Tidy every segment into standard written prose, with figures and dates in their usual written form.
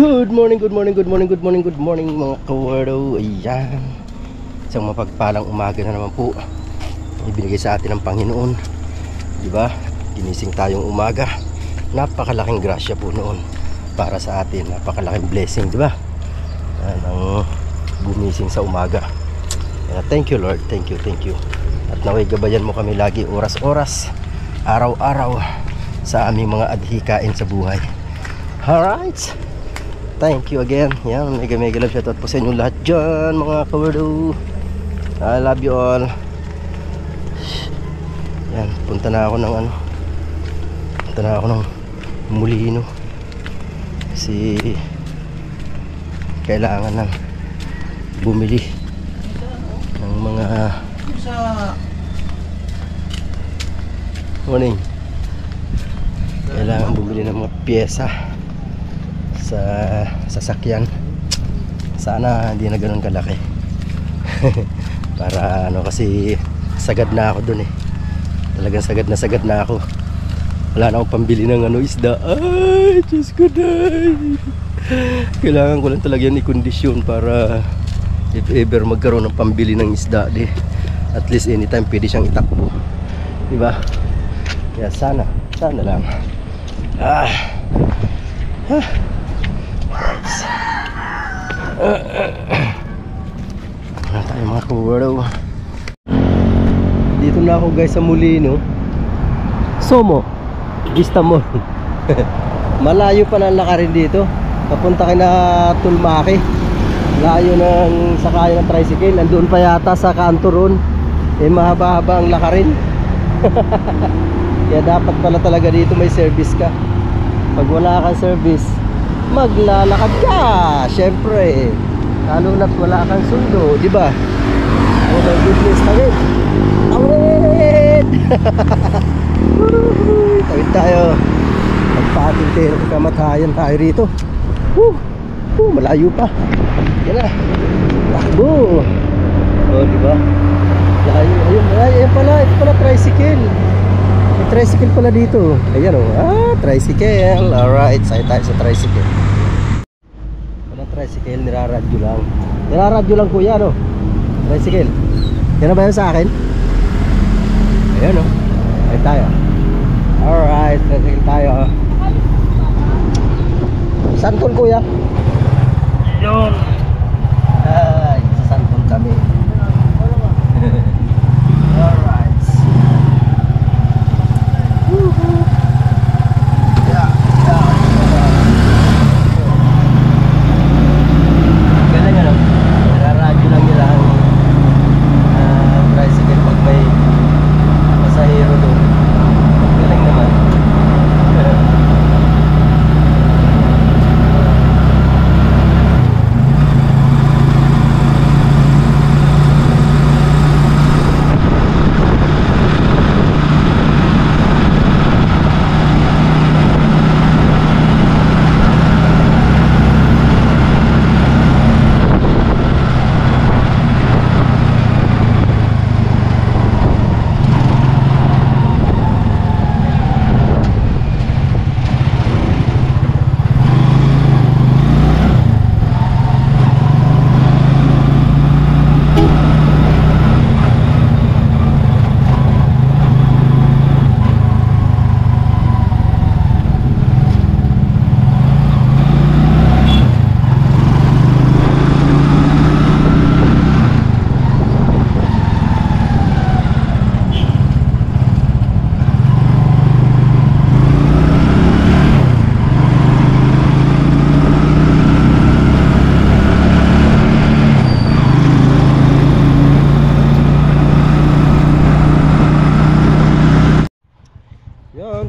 Good morning mga kawardo. Ayan, isang mapagpalang umaga na naman po ibinigay sa atin ng Panginoon, diba? Ginising tayong umaga. Napakalaking grasya po noon para sa atin, napakalaking blessing, diba? Ang gumising sa umaga. Thank you Lord, thank you. At naway gabayan mo kami lagi, oras-oras, araw-araw, sa aming mga adhikain sa buhay. Alright, thank you again. Yan, mega love shoutout po sa inyo lahat dyan mga kawardo. I love you all. Yan, punta na ako ng Molino kasi kailangan ng bumili ng mga morning. Kailangan bumili ng mga pyesa sa sasakyan. Sana hindi na ganoon kalaki. Para kasi sagad na ako dun eh. Talagang sagad na ako. Wala na akong pambili ng isda. Ay, Diyos ko day. Kailangan ko lang talaga yan i-kondisyon para if ever magkaroon ng pambili ng isda at least anytime pwede siyang itakbo, diba? Kaya sana lang. Wala tayo mga kawardo. Dito na ako guys sa Molino. Somo Vista Mall. Malayo pa ng lakarin dito. Papunta kay na Tulmaki. Layo ng sakay ng tricycle. Andun pa yata sa kanto ron. Mahaba-haba ang lakarin. Kaya dapat pala talaga dito may service ka. Pag wala kang service, maglalakad ka. Syempre, lalo na't wala kang sundo, di ba? Oh my goodness, tawid! Tawid tayo. Magpatintero kamatayan tayo rito. Malayo pa. Yan na. Takbo. Oh, di ba? Layo. Ayun pala, ito pala tricycle. May tricycle pala dito. Ayan o. Tricycle. Alright, sakay tayo sa tricycle. Wala tricycle, niraradyo lang. Niraradyo lang kuya, no? Tricycle. Yan na ba yun sa akin? Ayan o. Sakay tayo. Alright, tricycle tayo. Santol kuya? Yun. Ay, sa Santol kami. Alright. Galing ano? Nararadyo lang nila ang tricycle pag may pasahero doon. Galing naman.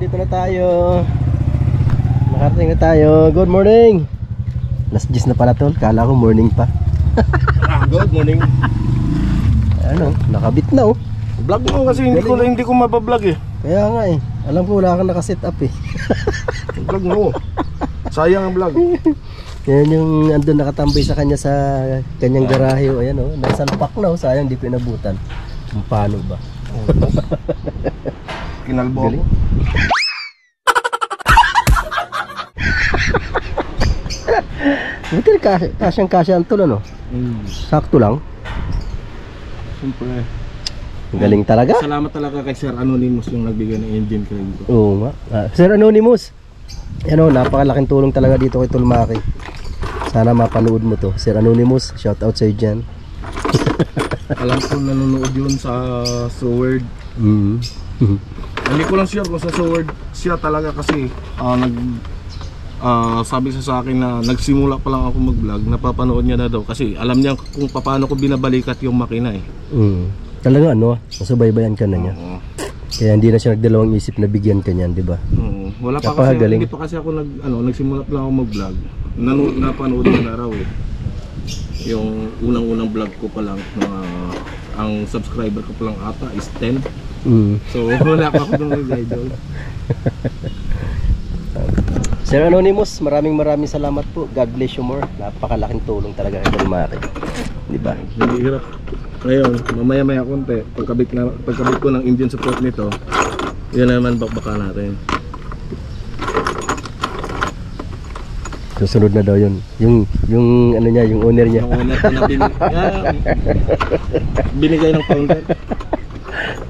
Dito na tayo. Nakarating na tayo. Good morning. Alas 10 na pala tol. Kala ko morning pa. Good morning. Ano, nakabit na oh. Vlog mo kasi hindi ko mabablog eh. Kaya nga eh. Alam ko wala kang nakaset up eh. Vlog mo. Sayang ang vlog. Yan yung andun nakatambay sa kanya sa kanyang garahe. Ayan oh. Nasalpak na oh. Sayang di pinabutan. Paano ba? Kinalbo ako. Buti kasyang-kasya ang tol, ano? Sakto lang. Siyempre. Galing talaga. Salamat talaga kay Sir Anonymous yung nagbigay ng engine crane ko. Oo nga. Sir Anonymous, ano, napakalaking tulong talaga dito kay Tol Maki. Sana mapanood mo to. Sir Anonymous, shout out sa'yo dyan. Alam ko nanonood yun sa Sword. Hindi ko lang sure kung sa Sword siya talaga kasi sabi sa akin na nagsimula pa lang ako mag-vlog, napapanood niya na daw kasi alam niya kung paano ko binabalikat yung makina eh. Talaga ano, nasubaybayan ka na niya. Kaya hindi na siya nagdalawang isip na bigyan ka niyan, di ba? Wala pa kasi, hindi pa kasi ako nagsimula pa lang ako mag-vlog. Napanood ko na raw eh. Yung unang-unang vlog ko pa lang, ang subscriber ko pa lang ata is 10. So wala pa ako nung nag-idol. Sir Anonymous, maraming salamat po. God bless you more. Napakalaking tulong talaga kay Tol Maki. Di ba? Hindi hirap. Ngayon, mamaya-maya konti, pagkabit ko ng engine support nito, yun naman bakbaka natin. Susunod na daw yun. Yung ano niya, yung owner niya. Yung owner ko na binigay ng founder.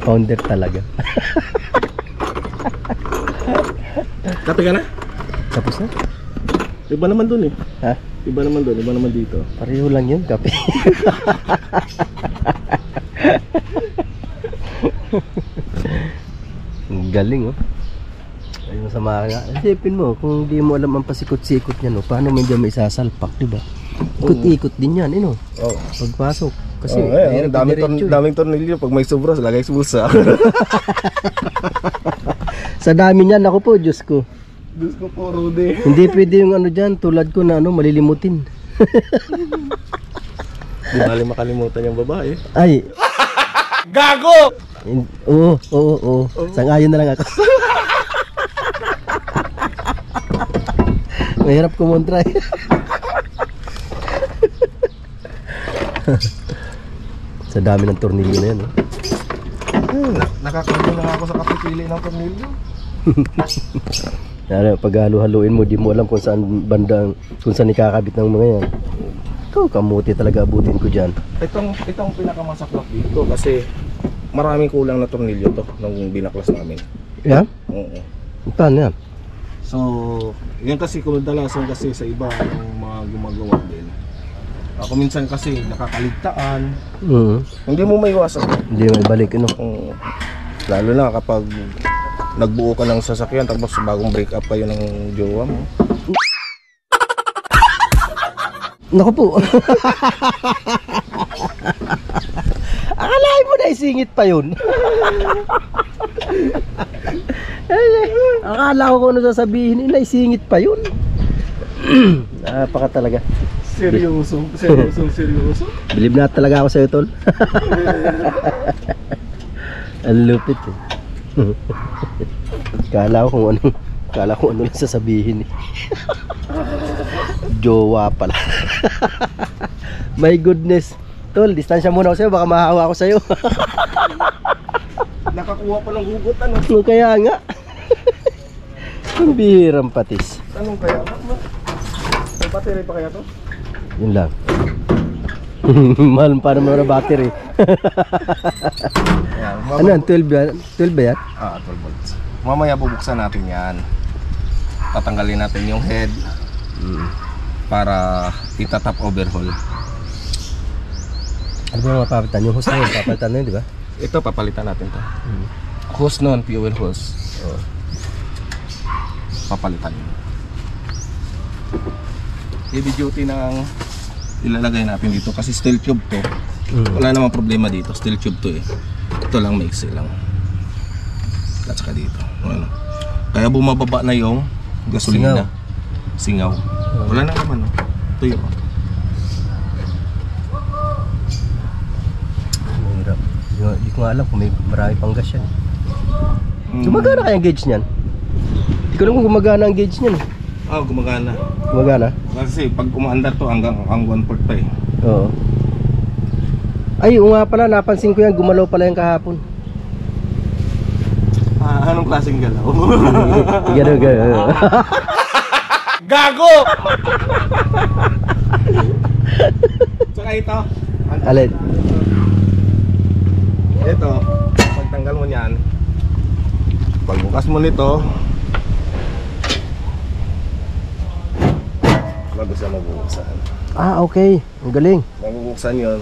Founder talaga. Kape ka na? Tapos na? Iba naman dun eh. Ha? Iba naman dun, iba naman dito. Pareho lang yun, kape. Galing oh. Ayun sa mga, isipin mo kung di mo alam ang pasikot-sikot niya, no, paano mo diyan may sasalpak, di ba? Ikot-ikot din yan, no? Oo. Pagpasok. Kasi daming tornilyo pag may sobra, lagay sa bulsa. Sa dami niyan, ako po, Diyos ko. Diyos ko po, Rudy. Hindi pwede yung ano dyan, tulad ko na ano, malilimutin. Di bali makalimutan yung babae. Ay. Gago! Oo. Sang-ayon na lang ako. Mahirap kumontra eh. Sa dami ng tornilyo na yan, oh. Nakakalimutan na ako sa kapipili ng tornilyo. Pag halo-haluin mo, di mo alam kung saan bandang, kung saan ikakabit ng mga yan. Ikaw, kamuti talaga abutin ko dyan. Itong pinakamasaklap dito kasi maraming kulang na tornilyo to nung binaklas namin. Yan? Oo. Paano yan? So, yun kasi kumadalasang kasi sa iba yung mga gumagawa din. Ako minsan kasi nakakaligtaan. Hindi mo maiwasan. Hindi mo ibalik, ano? Lalo na kapag nagbuo ka ng sasakyan tapos bagong break up kayo ng jowa mo. Naku po. Akalain mo na isingit pa yun. Akala ko kung ano sasabihin nila, isingit pa yun. Napaka talaga. Seryoso. Bilib na talaga ako sa'yo, Tol. Ang lupit eh. Kala ko kung ano lang sasabihin eh. Jowa pala. My goodness. Tol, distansya muna ako sa'yo, baka mahawa ako sa'yo. Nakakuha pa ng hugot, ano? Kaya nga. Ang bihirang patis. Anong kaya? May battery pa kaya to? Yun lang. Mahal pa naman na battery. Ano yan? 12 ba yan? 12 volts. Mamaya bubuksan natin yan. Tatanggalin natin yung head para itatap overhaul. Ano ba yung mapapalitan? Yung hose na yun, papalitan na yun, di ba? Ito papalitan natin to. Hose nun, fuel hose. Papalitan yun. Heavy duty ng ilalagay natin dito kasi steel tube to. Wala namang problema dito, steel tube to eh. Ito lang maiksi lang. At saka dito. Ano. Kaya bumababa na yung gasolina. Singaw. Wala na naman, no? Ito yun. Mahirap. Hindi ko nga alam kung may marami pang gas yan. Gumagana kaya ang gauge niyan? Hindi ko alam kung gumagana ang gauge niyan. Gumagana. Gumagana? Kasi pag umaandar to hanggang 1/4 pa eh. Oo. Ay, oo nga pala, napansin ko yan, gumalaw pala yung kahapon. Anong klaseng galaw? Gano'n. Gago! ito. Alin? Ito, pagtanggal mo niyan, pagbukas mo nito, bago siya mabubuksan. Okay. Ang galing. Mabubuksan yun.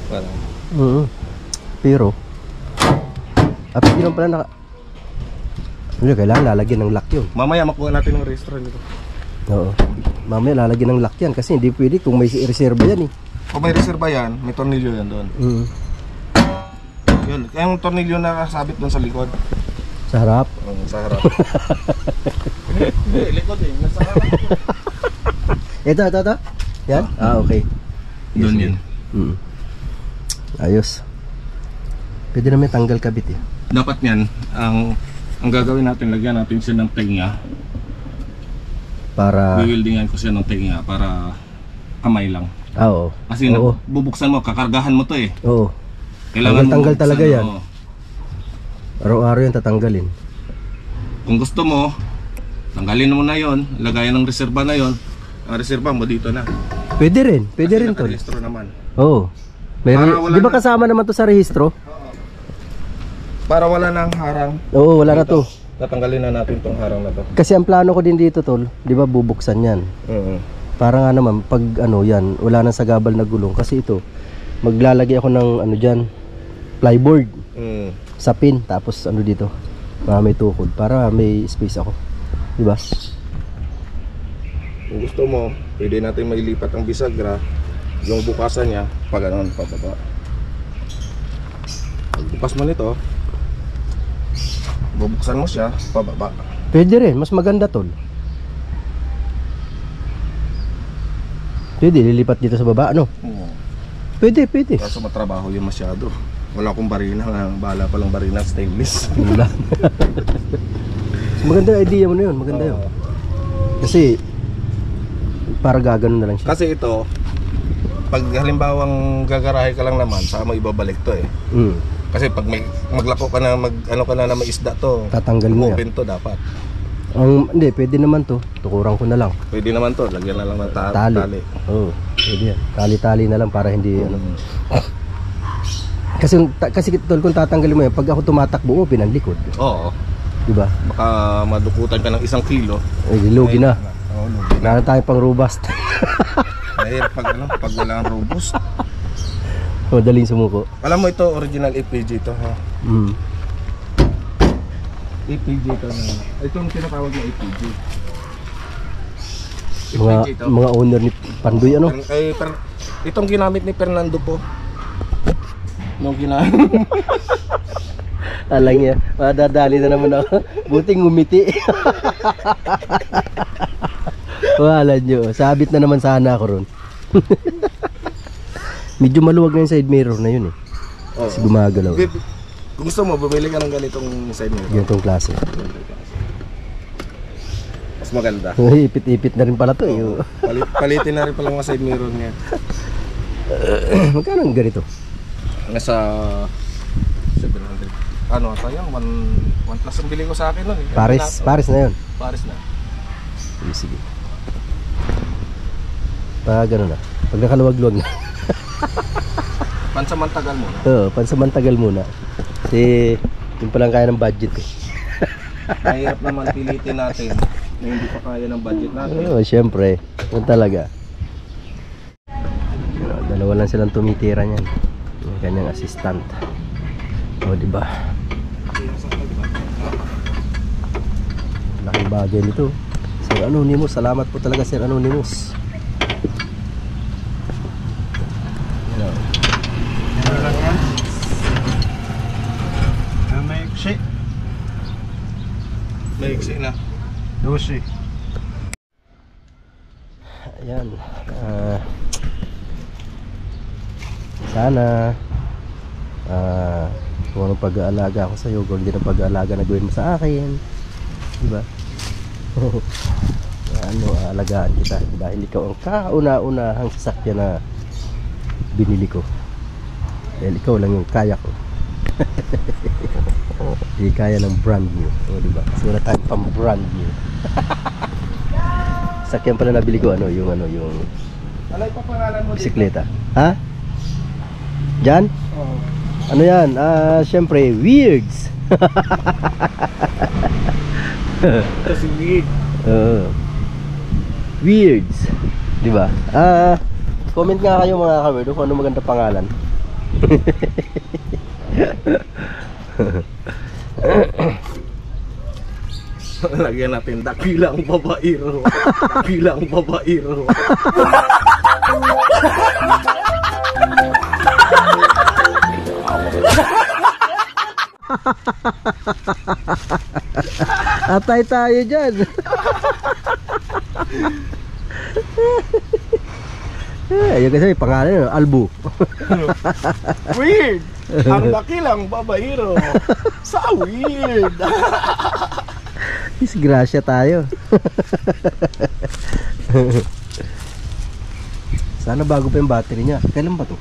Parang, Pero pwede naman pala hindi, kailangan lalagyan ng lock yun. mamaya makuha natin yung registro nito. Oo. Mamaya lalagyan ng lock yan kasi hindi pwede kung may reserva yan eh. Kung may reserva yan, may tornilyo yan doon. Yun, kaya yung tornilyo na nakasabit doon sa likod. Sa harap. Sa harap. Hindi, likod eh. Nasa harap. Ito. Yan? Okay. Doon Sige. yun. Ayos. Pwede naman tanggal kabit eh. Dapat yan, ang gagawin natin, lagyan natin siya ng tenga. Para... Wewieldingan ko siya ng tenga para kamay lang. Oo. Kasi bubuksan mo, kakargahan mo to eh. Oo. Kailangan tanggal mo talaga yan. Oo. Araw-araw yan tatanggalin. Kung gusto mo, tanggalin mo na yon, lagayan ng reserba na yon. Ang reserba mo dito na. Pwede rin tol. Registro naman. Oo. Di ba kasama naman to sa rehistro? Para wala nang harang. Oo, wala na to. Tatanggalin na natin tong harang na to. Kasi ang plano ko din dito tol, di ba bubuksan yan. Para nga naman pag yan, wala nang sagabal na gulong. Kasi ito, maglalagay ako ng dyan, plyboard. Sa pin, tapos dito, may tukod para may space ako. Di ba? Kung gusto mo, pwede natin mailipat ang bisagra, yung bukasan niya, pag pababa. Pag bukas mo nito, bubuksan mo siya, pababa. Pwede rin, mas maganda tol. Pwede, lilipat dito sa baba, ano? Pwede. Kaso matrabaho yun masyado. Wala akong barina, bahala palang barina stainless. Wala. Maganda idea mo na yun, maganda yun. Kasi, para gaganon na lang siya. Kasi ito, pag halimbawang gagarahe ka lang naman, saka mo ibabalik to eh. Kasi pag maglako ka na, na may isda to, tatanggal mo yan. open to dapat. Hindi, pwede naman to. Tukuran ko na lang. Pwede naman to, lagyan na lang ng tali. Oo, pwede yan. Tali-tali na lang para hindi Kasi tol, kung tatanggalin mo yan, pag ako tumatakbo mo, pinanlikod. Oo. Diba? Baka madukutan ka ng 1 kilo. Lugi na. Lugi na tayo pang robust. Mahirap pag walang robust. Madaling sumuko. Alam mo ito, original APG ito ha. APG ito na. Ito yung tinatawag na APG. Mga owner ni Pandoy itong ginamit ni Fernando po. Nung ginamit. Alang niya, madadali na naman ako. Buting ngumiti. Wala nyo, sabit na naman sana ako ron. Medyo maluwag na yung side mirror na yun eh. Kasi gumagalaw. Kung gusto mo, bumili ka ng ganitong side mirror. Ganitong klase. Mas maganda. Ipit-ipit na rin pala to eh. Palitin na rin pala mga side mirror niya. Magkano ang ganito? Nasa 700. Ano ata yan? 1 plus ang bili ko sa akin nun eh. Paris na yun. Paris na. Sige. Gano'n na. Pag nakaluwag-luwag na. Pansamantagal muna. Oo, pansamantagal muna. Kasi yun palang kaya ng budget eh. Mahirap naman pilitin natin na hindi pa kaya ng budget natin. Oo, syempre. Yun talaga. Dalawa lang silang tumitira niyan. Yung kanyang assistant. O, diba? Laking bagay nito. Sir Anonymous, salamat po talaga Sir Anonymous. Maiksi na. 12. Ayan. Sana kung anong pag-aalaga ako sa'yo, kung hindi ng pag-aalaga na gawin mo sa akin, diba? Aalagaan kita dahil ikaw ang kauna-unahang sasakyan na binili ko, dahil ikaw lang yung kaya ko. Hindi kaya ng brand new, diba? Kasi wala tayong pang brand new. Sakyan pala nabili ko yung Ano yung pangalan mo dito? Bisikleta. Ha? Diyan? Oo. Ano yan? Siyempre, Weirds. Kasi weird. Weirds. Diba? Comment nga kayo mga kawerdo kung ano maganda pangalan. Lagyan natin dakilang babaero. Dakilang babaero. Atay tayo dyan. Ayun kasi may pangalan, Albu. Weird. Ang dakilang babaero. Sa weird. Disgrasya tayo. Sana bago pa yung battery niya. Kailan ba to?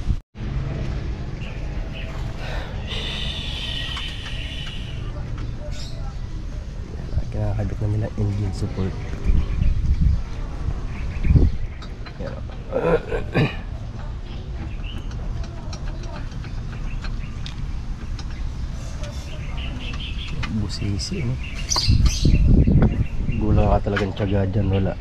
Kinakabit na nila engine support. Yan. Busisi, no? Gulang ka talagang tiyaga dyan, wala.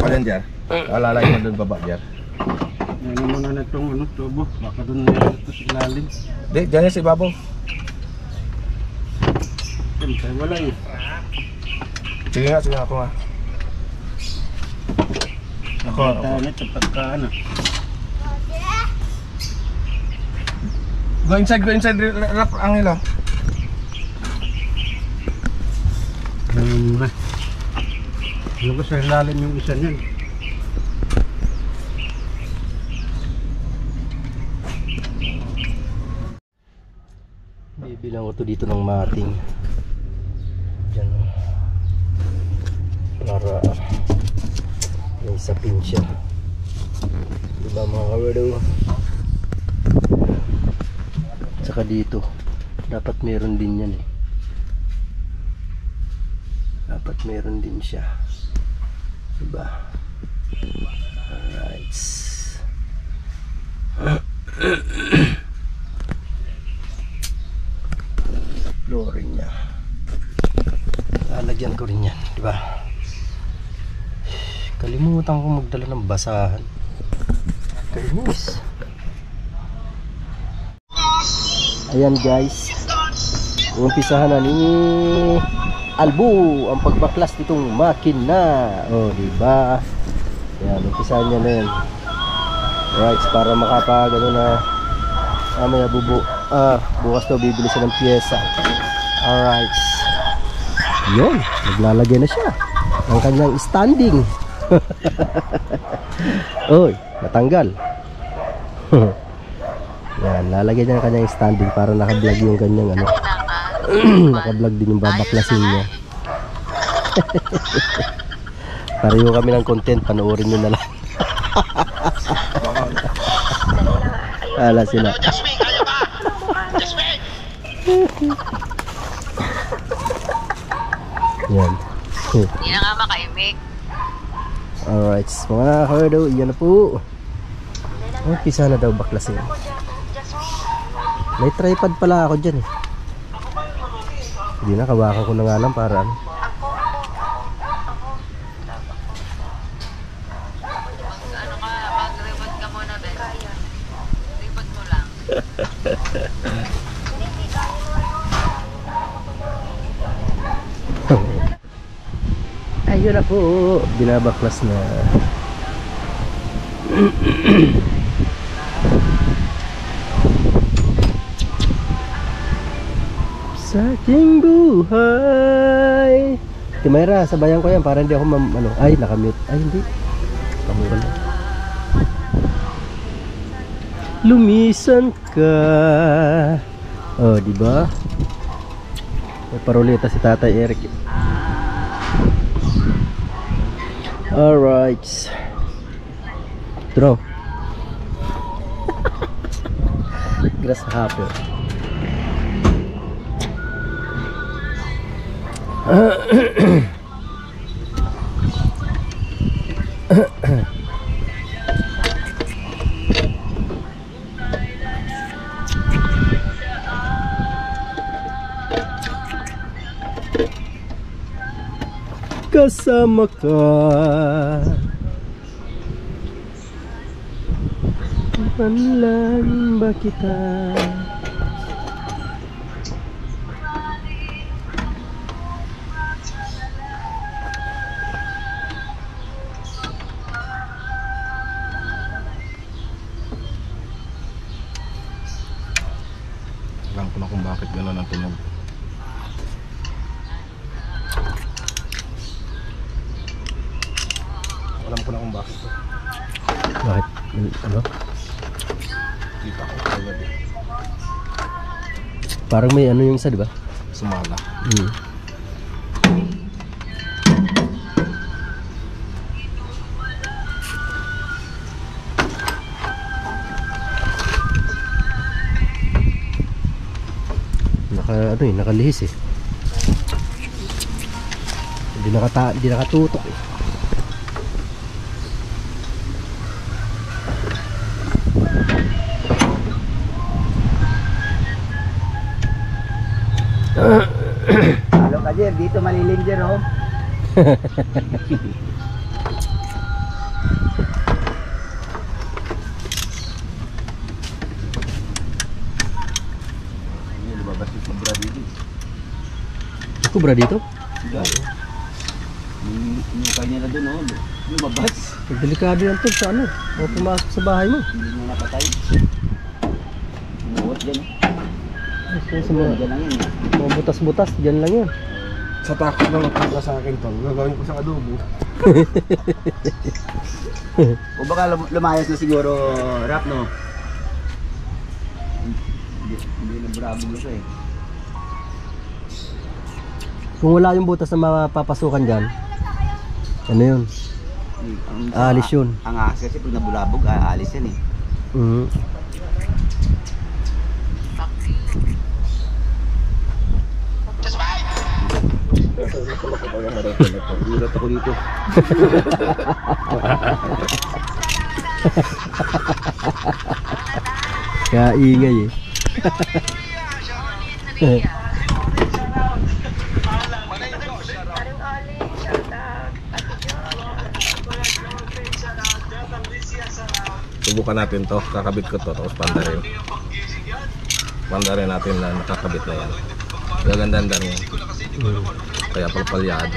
Alin dyan? Alalay mo doon baba dyan. Ano muna na itong ano, tubo. Baka doon na ito sa ilalim. Di, dyan yan si Babaw. Siyempre, wala eh. Sige nga, ako nga. Ako. Tayo ito pagka ano. Go inside, rap ang ilo. Ano ko sa ilalim yung isa niyan. Bibilang ko to dito ng mating. Diyan, oh. Para may sapin siya. Diba mga kawerdo? Tsaka dito dapat meron din yan eh. Dapat meron din siya. Diba? Alright. Flooring niya. Lalagyan ko rin yan, diba? Kalimutan ko magdala ng basahan. Kainis. Ayan guys, umpisahan na ni Albu ang pagbaklas nitong makina. Oh, diba? Ayan, umpisahan niya na yan. Alright, para makapag ano na mamaya bukas daw bibili siya ng pyesa. Alright. Yun, naglalagay na siya ng kanyang standing. Oy, natanggal. Yan, lalagay niya ng kanyang standing para naka-vlog yung kanyang ano. Naka-vlog din yung babaklasin niya. Pareho kami ng content, panoorin nyo na lang. Hala sila. Yan. Hindi na nga makaimik. Alright, mga kawerdo, yan na po. Pisa na daw baklasin. May tripod pala ako dyan eh. Hindi na, kawakan ko na nga lang para ano. Ano ka, mag-reboot ka muna, Ben. Reboot mo lang. Ayun na po, binabaklas na. Sa aking buhay. Timayra, sabayan ko yan para hindi ako ano. Ay, nakamute. Ay, hindi. Kamura lang. Lumisan ka. Oh, di ba? May paroleta si Tatay Eric. Alright. Draw. grasshopper. Kasama ka, panalangin ba kita? Alam ko na kung bakit gano'n ang tunog. Alam ko na kung bakit to. Bakit? Ano? Kita ko agad eh. Parang may ano yung isa, di ba? Sumala. Nakalihis eh. Hindi nakatutok eh. Halo ka, Jer. Dito malilim, Jer, oh. Ini lumabas yung kubra dito. Kubra dito? Inukay nila dun, oh. Lumabas. Delikado yan to sa ano. O pumasok sa bahay mo. Hindi na napatay. Umuot dyan, eh. Sa mga, Dyan lang yun, eh. mga butas-butas, dyan lang yan. Sa takot na magpunta sa akin to, gagawin ko sa adobo. O baka lumayas na siguro, Rap, no? Hindi na brabog na siya, eh. Kung wala yung butas na mapapasukan dyan, ano yun? Aalis yun. Ang ahas kasi pag nabulabog, aalis yan, eh. Gulat ako dito. Kaya ingay eh. Subukan natin to, kakabit ko to, tapos pandarin. Pandarin natin na nakakabit na yan. Gaganda-ganda yan. Kaya palpalyado.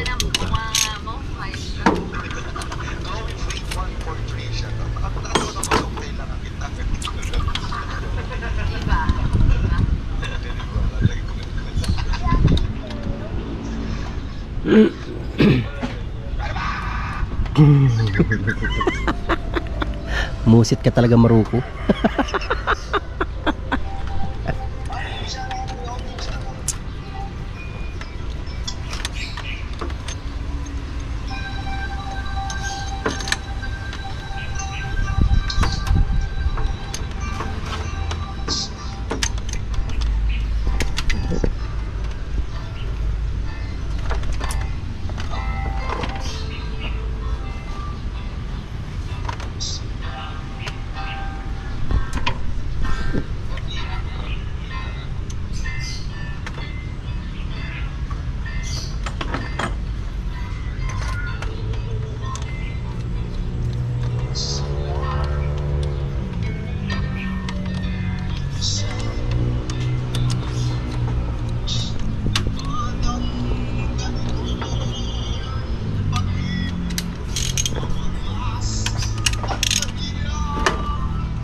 Musit ka talaga, Maruko.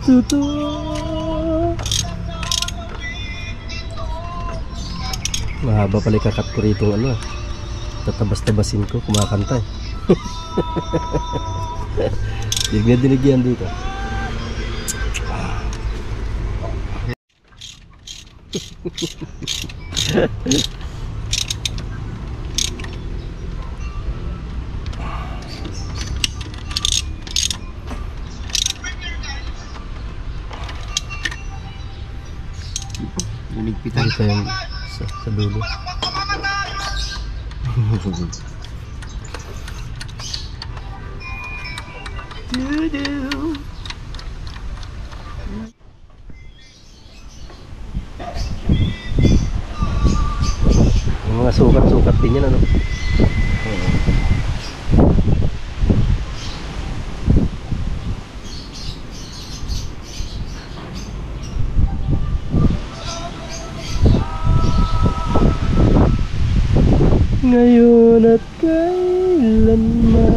Tutu. Mahaba pala kakat ko rito ano. Tatabas-tabasin ko kumakanta eh. Dinig yan dito. Liligpitan. Dito yung sa dulo. Yung mga sukat-sukat din yan, ano? Ngayon at kailanman.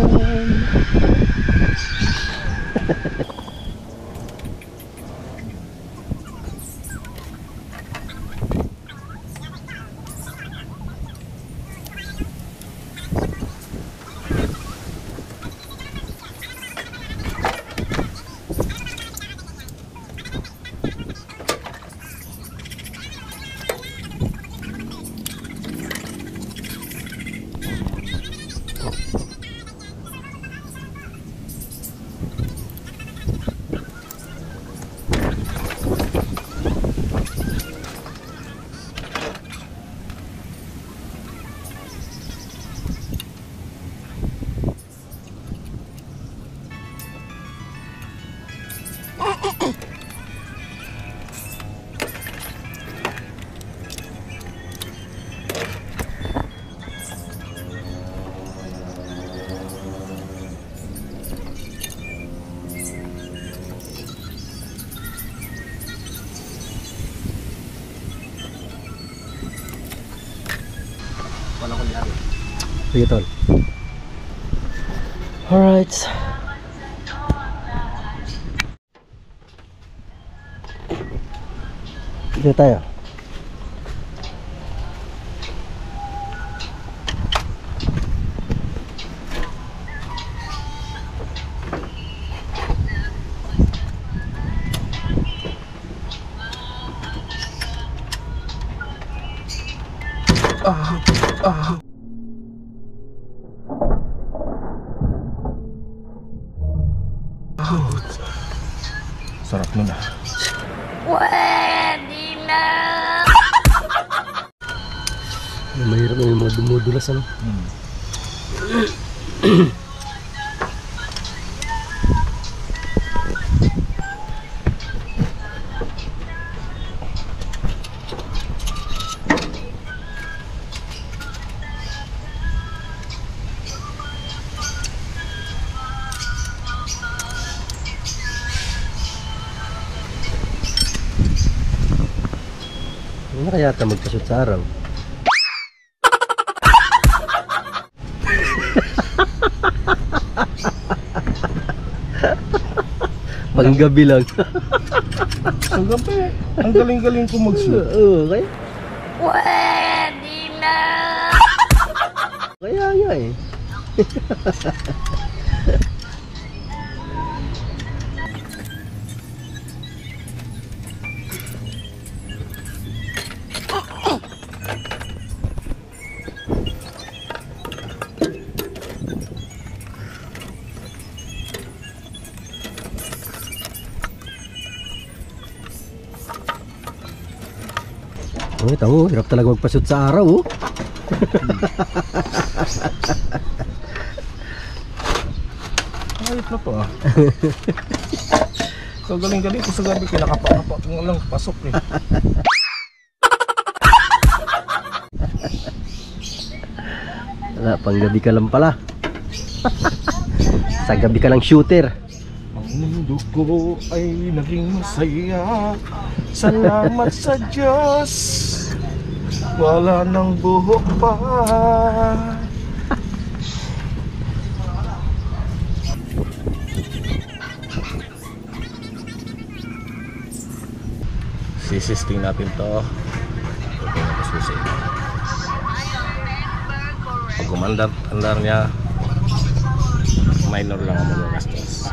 Sige, tol. Alright. Dito tayo. Sarap nun ah. Pwede na! Mahirap na yung mga dumudulas, ano? Ano kaya ata magpashoot sa araw? Panggabi lang. Sa gabi, ang galing-galing ko mag-shoot. Oo, kaya? Pwede na! Kaya nga eh. Oh, tamo, hirap talaga magpashoot sa araw, oh. Ayot na to ah. So galing-galing ko sa gabi, kinakapa-kapa ko lang, pasok eh. Wala, panggabi ka lang pala. Sa gabi ka lang shooter. Ang mundo ko ay naging masaya. Salamat sa Diyos. Wala nang buhok pa. Sisisting natin to. Ito na susi. Pag umandar niya, minor lang ang magagastos.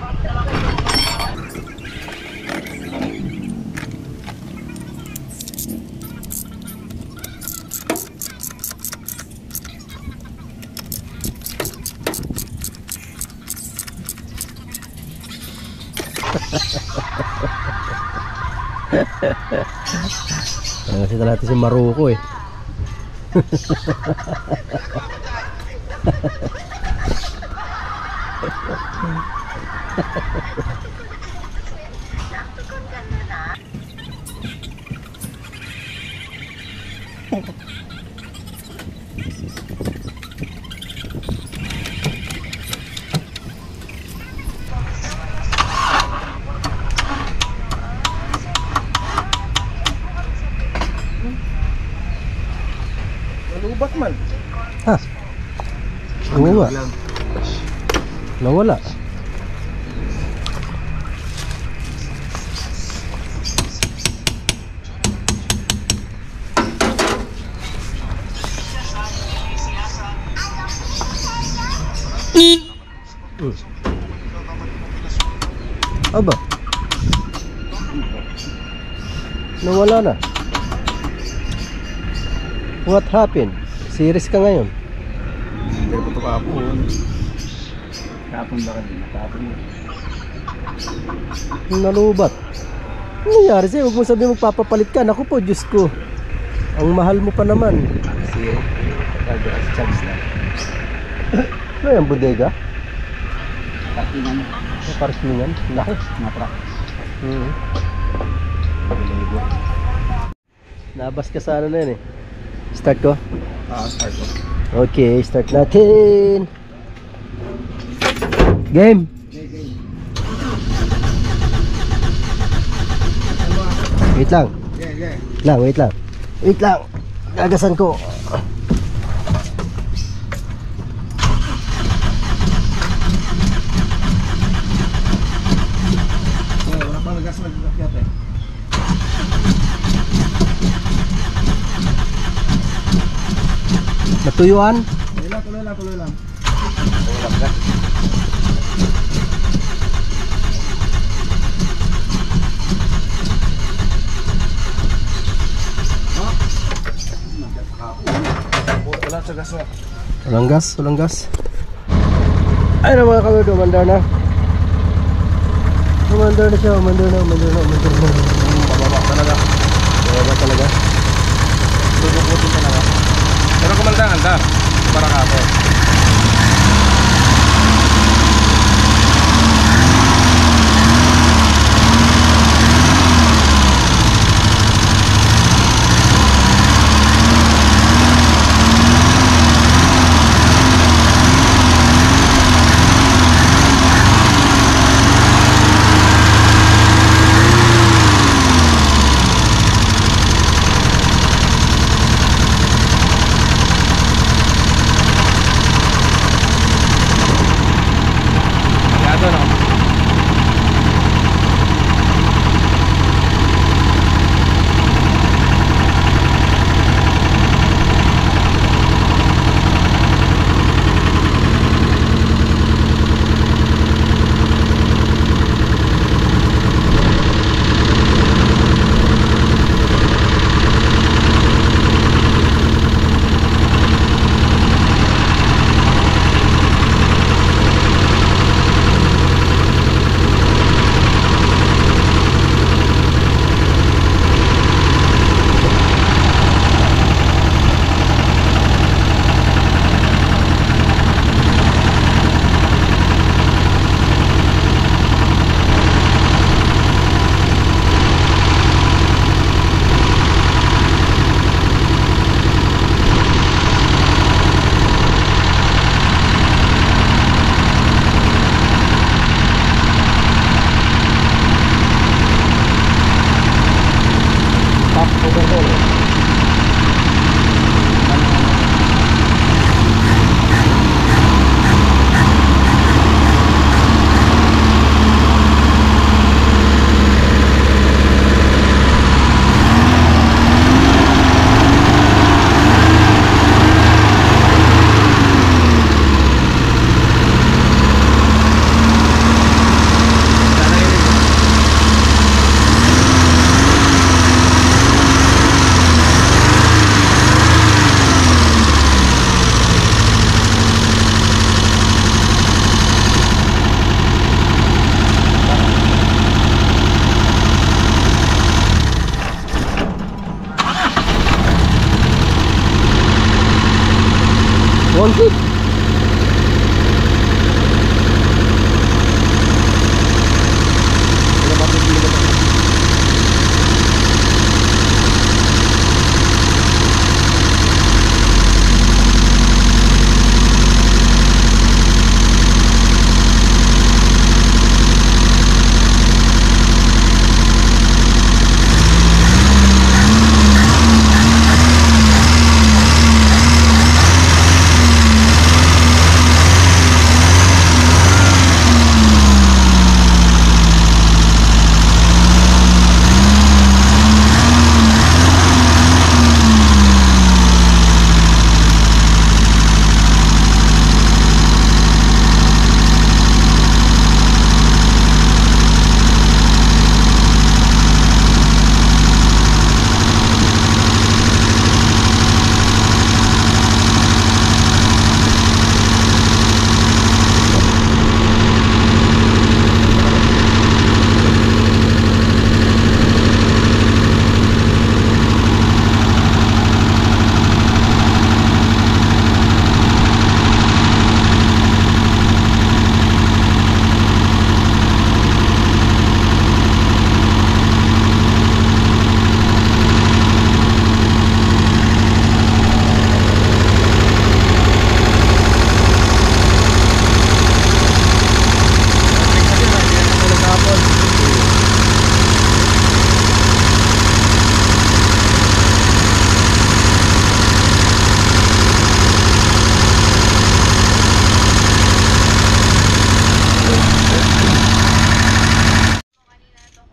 Kasi natin si Maruko eh. Malubat man. Ha? Oo nga. Nawala. Aba. Nawala na. What happened? Serious ka ngayon? Pero ito kapon. Kapon ba kanina? Kapon mo. Nalubat. Ano nangyari sa'yo? Huwag mo sabihin magpapapalit ka. Naku po, Diyos ko. Ang mahal mo pa naman. Kasi, chance na. Ano yan, bodega? Parkingan. Parkingan? Laki. Natrak. Nabas ka sa ano na yun eh. Start ko? Start ko. Okay, start natin. Game. Wait lang. Wait lang. Wait lang. Gagasan ko. Wala pa nagas magkakyat eh. Natuyuan. Tuloy lang. Wala sa gas na. Walang gas. Ay na mga kawado, umandar na. Umandar na siya, umandar na. Bababa talaga. Baba talaga. Tutukutin talaga. Pero kumandaan da. Para kapo. Konti.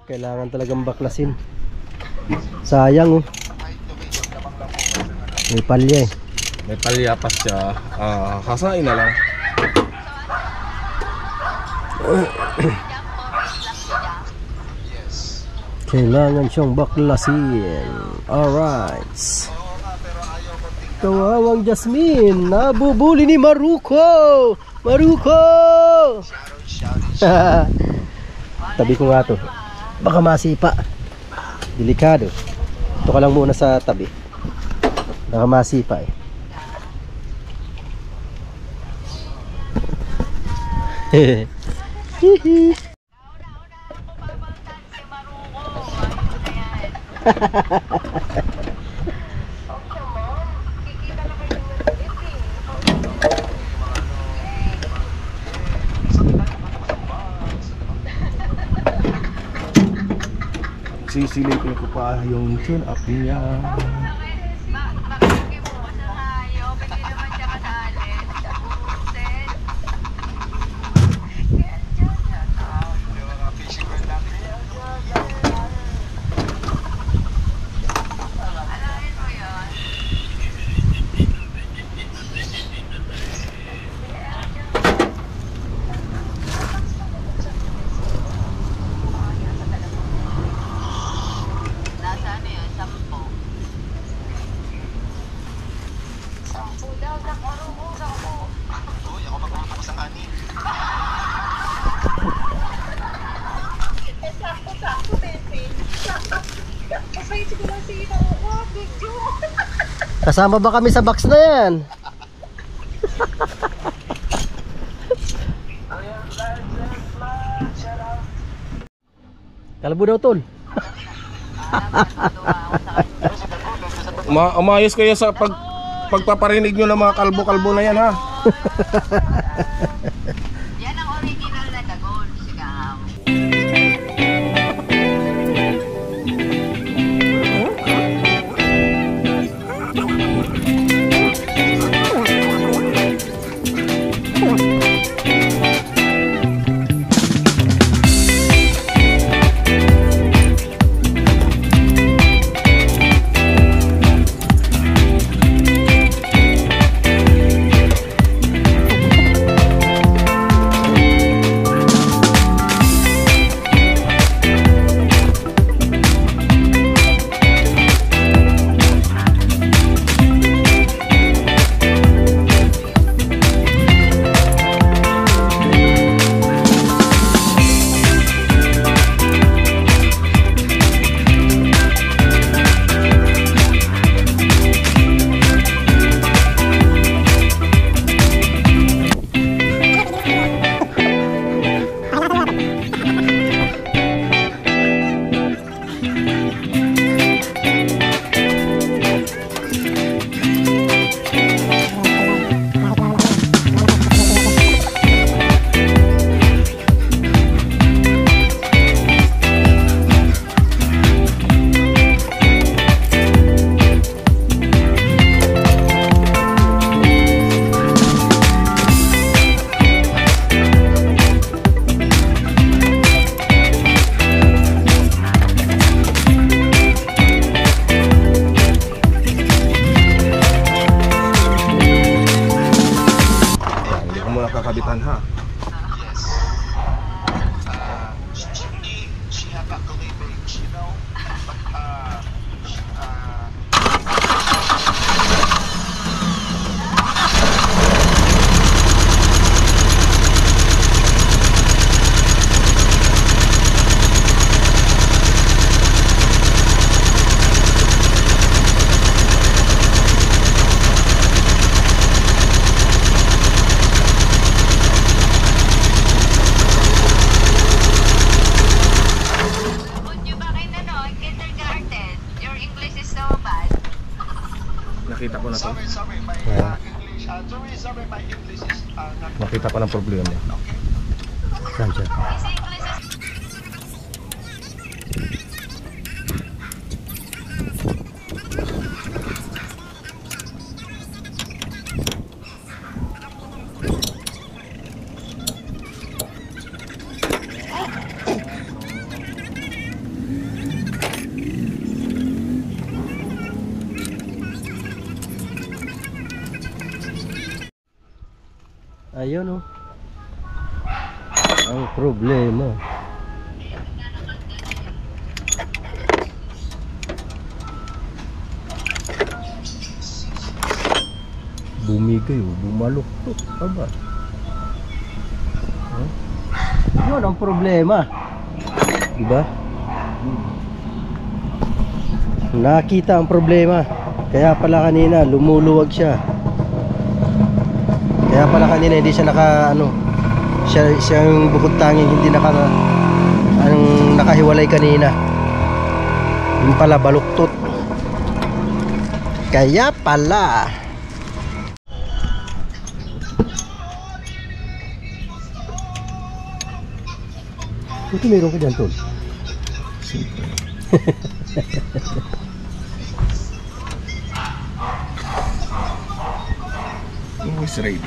Kailangan talagang baklasin. Sayang oh. May palya eh. May palya pa siya. Hasain na lang. Kailangan siyang baklasin. Alright. Kawawang Jasmine, nabubuli ni Maruko. Maruko! Tabi ko nga to. Baka masipa. Delikado. Ito ka lang muna sa tabi. Baka masipa eh. Hihi. Sisilipin ko pa yung tune up niya. Bakit mo sa hayop? Hindi naman siya kasali. Buset. Alain mo yun. Nasaan yun? 10. Kasama ba kami sa box na yan? Kalbo daw tol. Umayos kayo sa pagpaparinig nyo ng mga kalbo-kalbo na yan ha. Yan ang original na dagon, sigaw. Nakita ko na to. Ah, Nakita ko ng problema. saan siya? Ayun, oh. Ang problema. Bumigay, oh. Bumaluktot. Aba. Huh? Yun ang problema. Diba? Nakita ang problema. Kaya pala kanina lumuluwag siya. Kaya pala kanina hindi siya siya yung bukod tanging hindi nakahiwalay kanina. Yung pala baluktot. Kaya pala. Ito meron ka dyan, Tol. Always ready.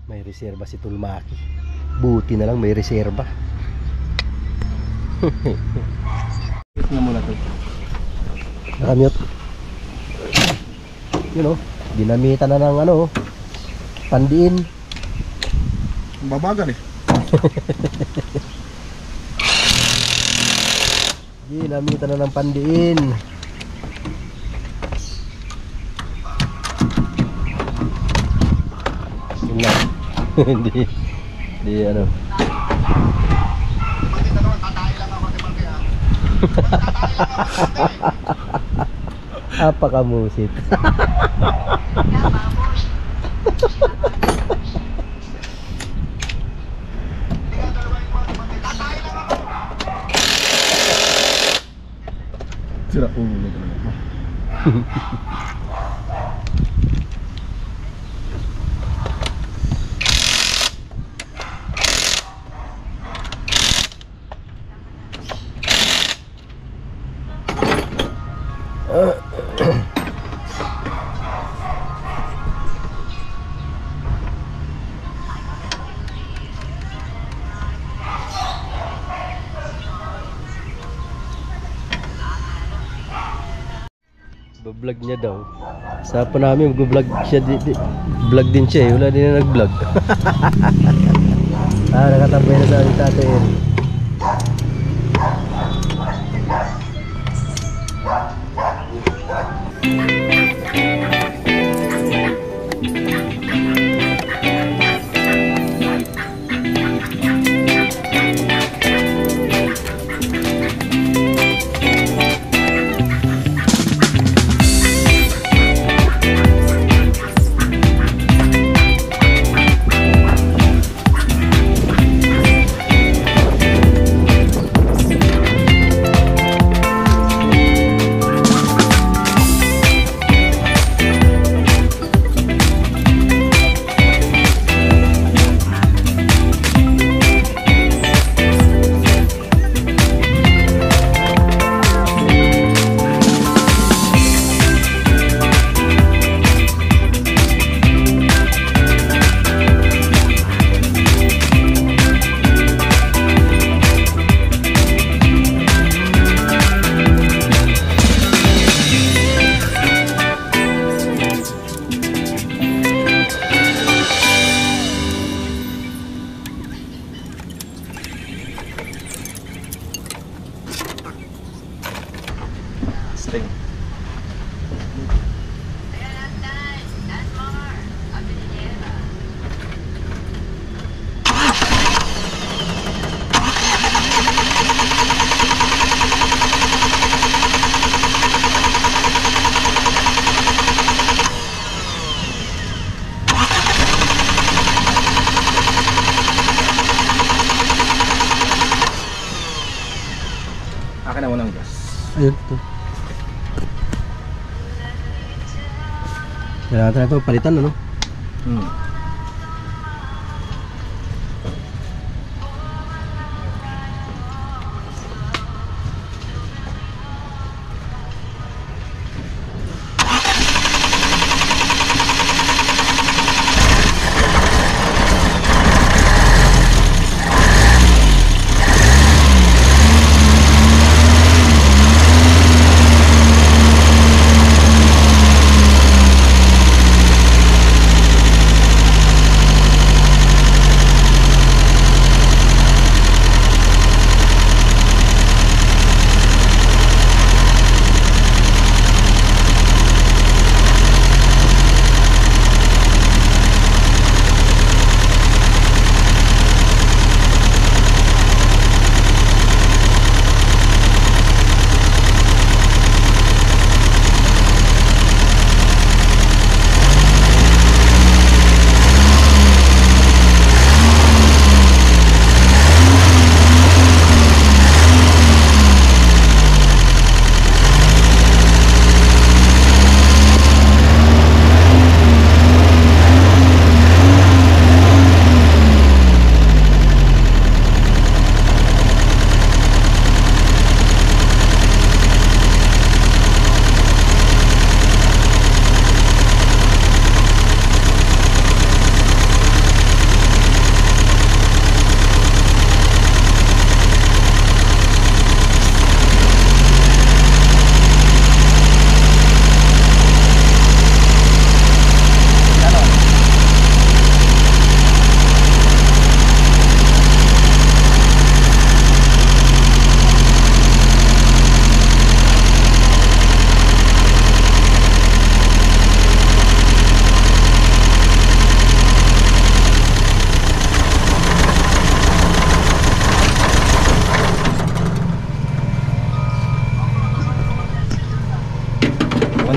May reserba si Tulmaki. Buti na lang may reserba. Hit nga muna to. Nakamute. Yun, oh. Dinamitan na ng pandiin. Babagal eh. Dinamitan na ng pandiin. Yun lang. Hindi apakamusit. Sira ulo na talaga. Vlog niya daw. Sa pa namin mag-vlog siya vlog din siya, wala din na nag-vlog. Nakatambay na sa ating tatay. something. Akin na unang gas. Ayun, ito. Kailangan natin ito palitan, ano? Hmm.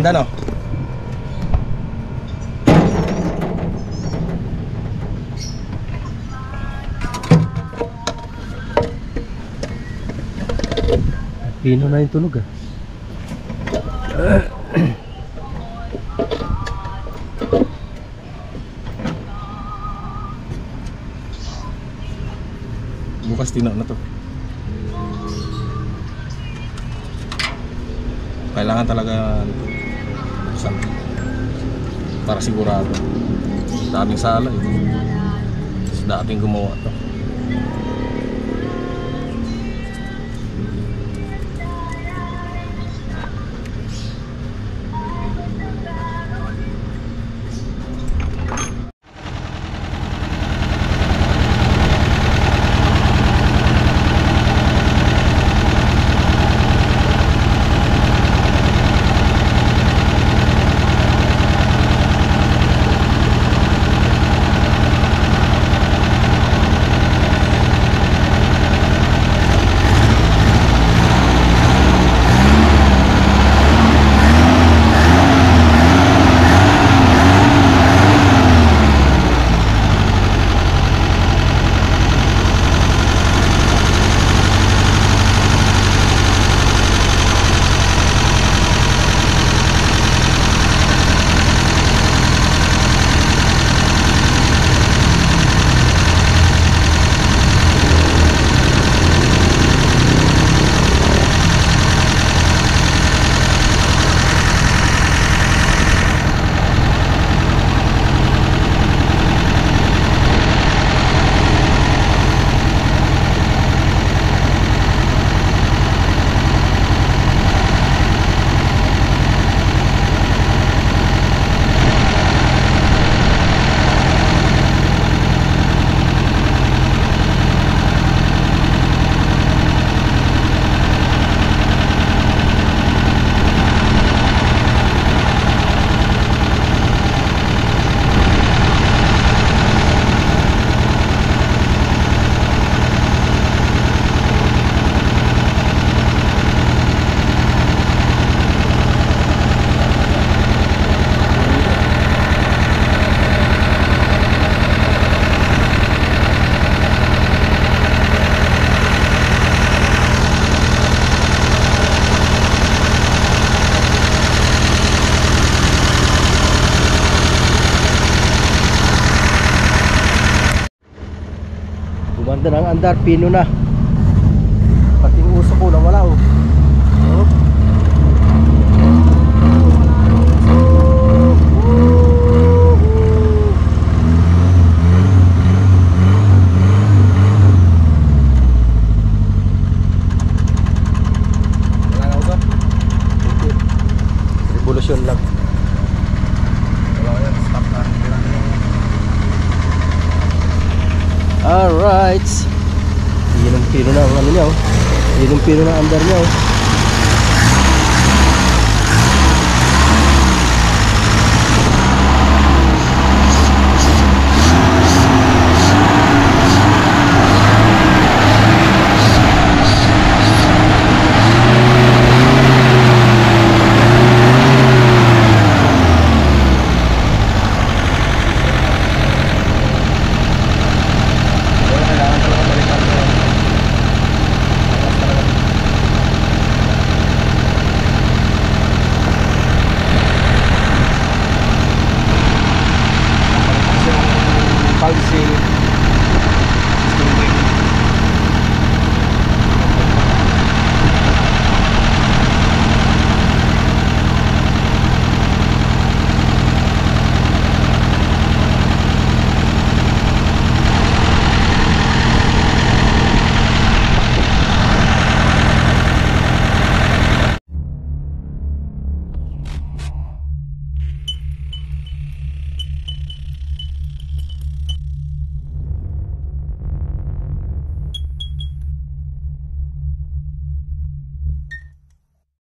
Ganda, no? Pino na yung tunog, ah. Bukas tinaw na to. Kailangan talaga buksan para sigurado. Daming sala eh. Dating gumawa to. ng andar, pino na. Pati yung uso ko nawala oh. Oh. Wala nga usap. Hindi. Revolusyon lang. Wala ko yan. Stop na. Alright. Yun ang pino na ang ano niya oh. Yun ang pino na andar niya oh.